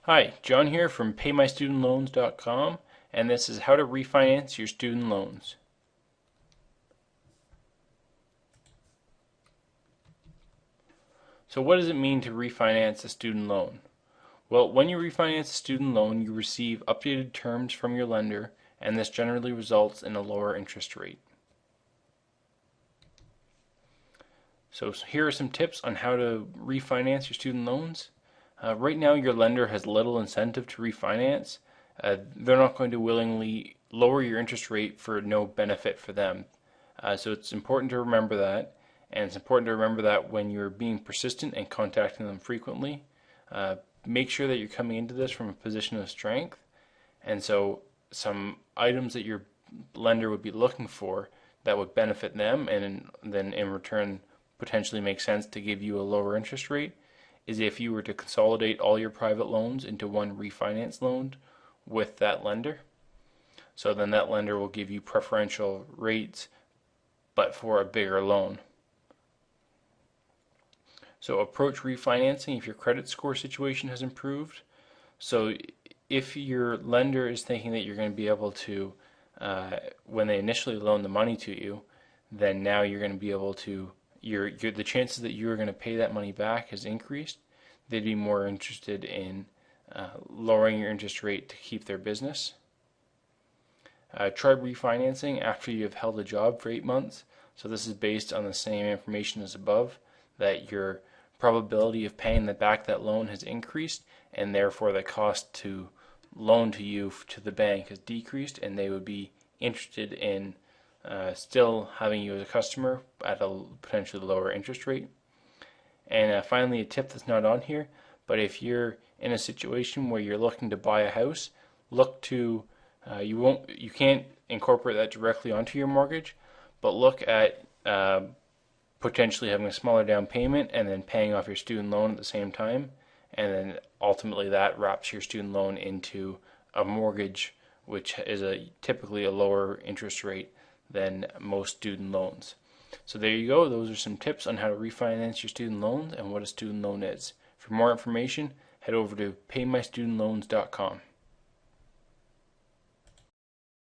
Hi, John here from PayMyStudentLoans.com, and this is how to refinance your student loans. So what does it mean to refinance a student loan? Well, when you refinance a student loan, you receive updated terms from your lender, and this generally results in a lower interest rate. So here are some tips on how to refinance your student loans. Right now, your lender has little incentive to refinance. They're not going to willingly lower your interest rate for no benefit for them. So it's important to remember that, and it's important to remember that when you're being persistent and contacting them frequently. Make sure that you're coming into this from a position of strength, and so some items that your lender would be looking for that would benefit them, and then in return potentially make sense to give you a lower interest rate, is if you were to consolidate all your private loans into one refinance loan with that lender. So then that lender will give you preferential rates, but for a bigger loan. So approach refinancing if your credit score situation has improved. So if your lender is thinking that you're going to be able to, when they initially loan the money to you, then now you're going to be able to, the chances that you're going to pay that money back has increased. They'd be more interested in lowering your interest rate to keep their business. Try refinancing after you have held a job for 8 months. So this is based on the same information as above, that your probability of paying back that loan has increased, and therefore the cost to loan to you to the bank has decreased, and they would be interested in still having you as a customer at a potentially lower interest rate. And finally, a tip that's not on here, but if you're in a situation where you're looking to buy a house, look to you can't incorporate that directly onto your mortgage, but look at potentially having a smaller down payment and then paying off your student loan at the same time, and then ultimately that wraps your student loan into a mortgage, which is typically a lower interest rate than most student loans. So there you go. Those are some tips on how to refinance your student loans and what a student loan is. For more information, head over to PayMyStudentLoans.com.